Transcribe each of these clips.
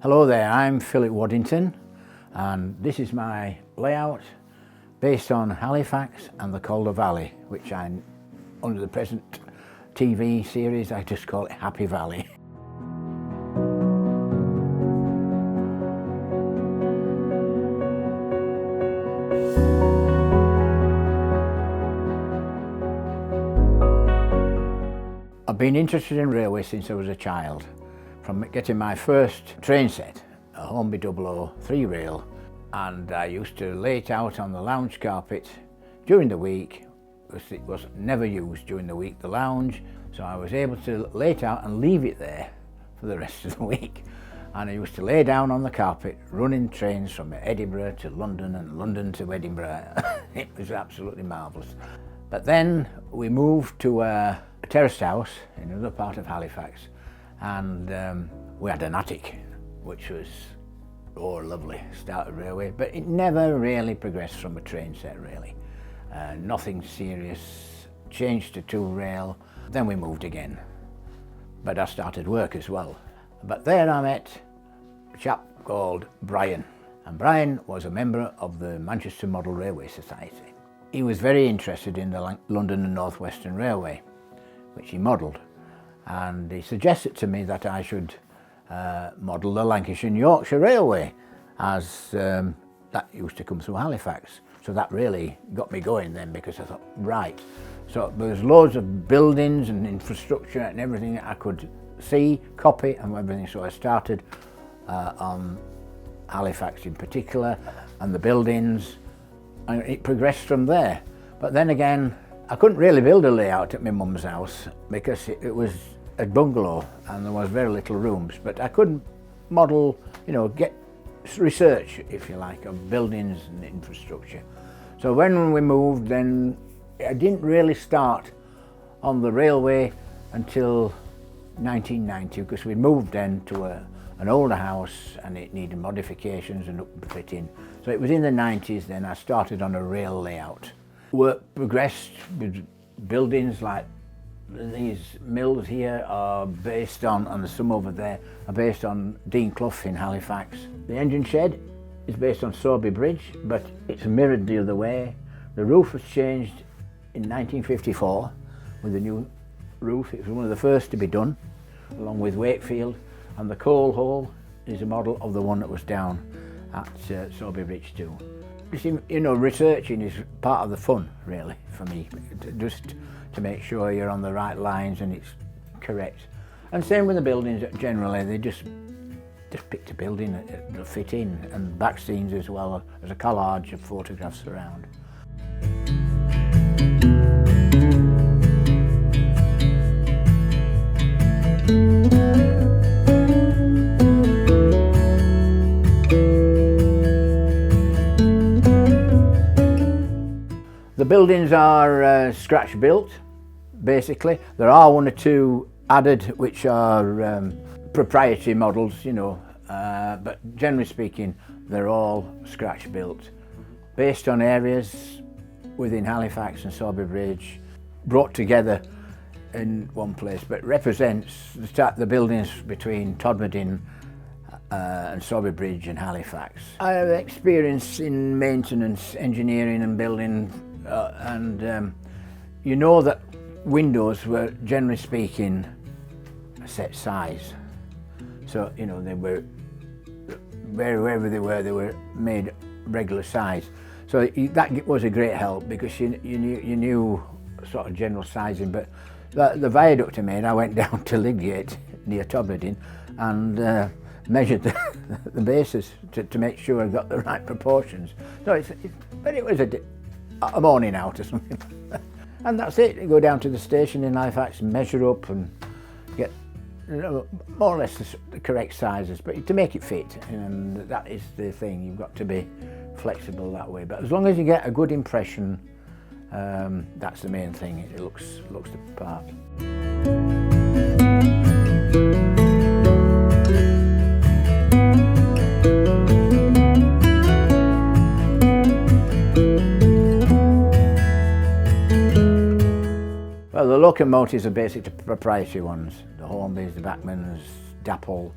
Hello there, I'm Philip Waddington and this is my layout based on Halifax and the Calder Valley, which under the present TV series I just call it Happy Valley. I've been interested in railway since I was a child. From getting my first train set, a Hornby 003 rail, and I used to lay it out on the lounge carpet during the week, because it was never used during the week, the lounge, so I was able to lay it out and leave it there for the rest of the week. And I used to lay down on the carpet, running trains from Edinburgh to London and London to Edinburgh. It was absolutely marvellous. But then we moved to a terraced house in another part of Halifax, and we had an attic, which was lovely, started railway, but it never really progressed from a train set really. Nothing serious, changed to two rail, then we moved again. But I started work as well. But there I met a chap called Brian, and Brian was a member of the Manchester Model Railway Society. He was very interested in the London and North Western Railway, which he modelled, and he suggested to me that I should model the Lancashire and Yorkshire Railway, as that used to come through Halifax. So that really got me going then, because I thought, right, so there's loads of buildings and infrastructure and everything that I could see, copy and everything. So I started on Halifax in particular and the buildings, and it progressed from there. But then again, I couldn't really build a layout at my mum's house because it was a bungalow and there was very little rooms, but I could model, get research, if you like, of buildings and infrastructure. So when we moved, then I didn't really start on the railway until 1990, because we moved then to an older house and it needed modifications and upfitting. So it was in the 90s then I started on a rail layout. Work progressed with buildings like these mills here are based on, and there's some over there, are based on Dean Clough in Halifax. The engine shed is based on Sorby Bridge, but it's mirrored the other way. The roof was changed in 1954 with a new roof. It was one of the first to be done, along with Wakefield, and the coal hole is a model of the one that was down at Sorby Bridge too. Researching is part of the fun, really, for me, just to make sure you're on the right lines and it's correct. And same with the buildings generally, they just picked a building that'll fit in, and back scenes as well as a collage of photographs around. The buildings are scratch built, basically. There are one or two added which are proprietary models, but generally speaking they're all scratch built, based on areas within Halifax and Sorby Bridge, brought together in one place, but represents the buildings between Todmorden and Sorby Bridge and Halifax. I have experience in maintenance, engineering and building, and you know that windows were, generally speaking, a set size. So, they were, wherever they were made regular size. So that was a great help, because you knew sort of general sizing. But the viaduct I made, I went down to Lidgate near Todmorden and measured the bases to make sure I got the right proportions. So but it was a morning out or something. And that's it. You go down to the station in Halifax and measure up and get more or less the correct sizes, but to make it fit, and that is the thing. You've got to be flexible that way. But as long as you get a good impression, that's the main thing. It looks the part. Well, the locomotives are basically proprietary ones. The Hornbys, the Bachmans, Dapple,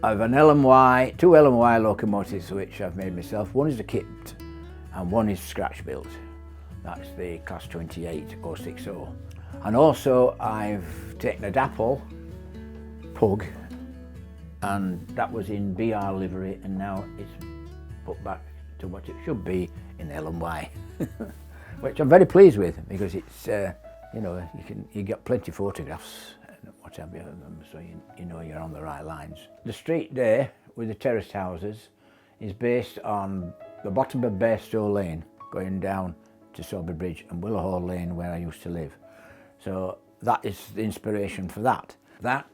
I've an LMY, two LMY locomotives which I've made myself. One is a kit and one is scratch built. That's the Class 28060. And also I've taken a Dapple Pug, and that was in BR livery, and now it's put back to what it should be in LMY, which I'm very pleased with, because it's you know, you get plenty of photographs and what have you of them, so you know you're on the right lines. The street there with the terraced houses is based on the bottom of Bairstow Lane going down to Sober Bridge and Willow Hall Lane where I used to live. So that is the inspiration for that. That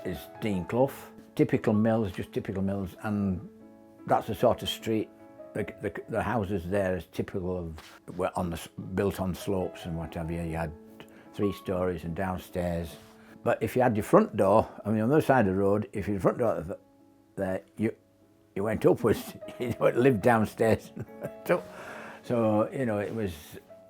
is Dean Clough. Typical mills, just typical mills, and that's the sort of street. The houses there is typical of were built on slopes and what have you. You had 3 stories and downstairs. But if you had your front door, I mean on the other side of the road, if your front door there, you went upwards, you lived downstairs. So you know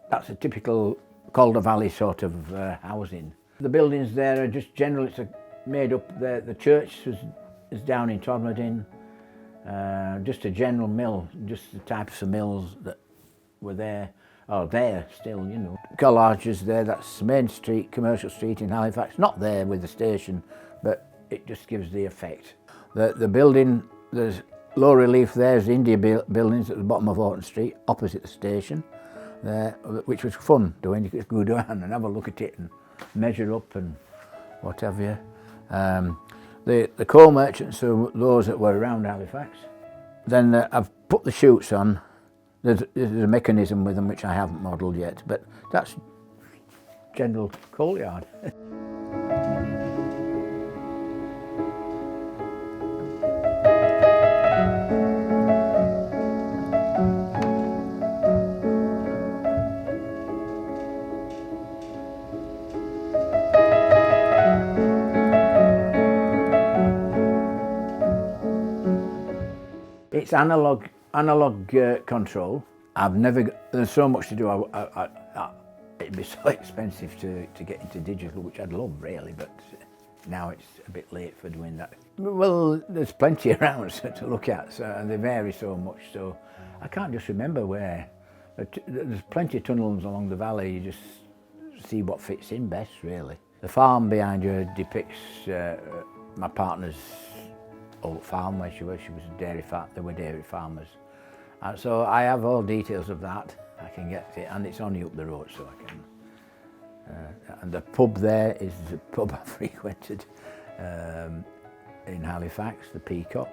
that's a typical Calder Valley sort of housing. The buildings there are just general. It's made up. The church is down in Todmorden. Just a general mill, just the types of mills that were there, or there still, you know. Collage is there, that's Main Street, Commercial Street in Halifax, not there with the station, but it just gives the effect. The building, there's low relief there is the India buildings at the bottom of Horton Street, opposite the station, there, which was fun doing. You could go down and have a look at it and measure up and what have you. The coal merchants are those that were around Halifax. Then I've put the chutes on. There's a mechanism with them which I haven't modelled yet, but that's general coal yard. It's analog control. I've never. There's so much to do. It'd be so expensive to get into digital, which I'd love really, but now it's a bit late for doing that. Well, there's plenty around to look at, so, and they vary so much. So I can't just remember where. There's plenty of tunnels along the valley. You just see what fits in best, really. The farm behind you depicts my partner's old farm where she was a dairy farm. They were dairy farmers, and so I have all details of that. I can get it, and it's only up the road, so I can. And the pub there is the pub I frequented in Halifax, the Peacock,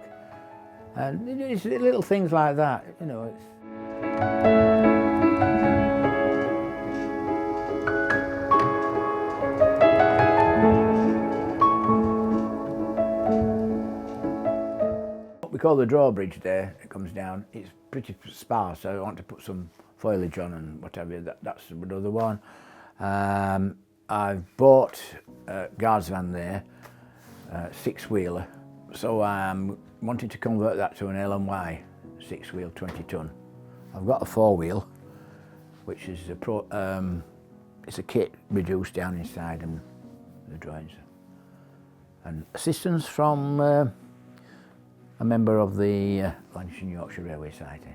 and it's little things like that, you know. What we call the drawbridge there, it comes down, it's pretty sparse, so I want to put some foliage on and whatever. That's another one. I've bought a guards van there, 6-wheeler, so I'm wanting to convert that to an LMY 6-wheel 20 ton. I've got a 4-wheel, which is it's a kit reduced down inside and the drawings. And assistance from a member of the Lancashire Yorkshire Railway Society.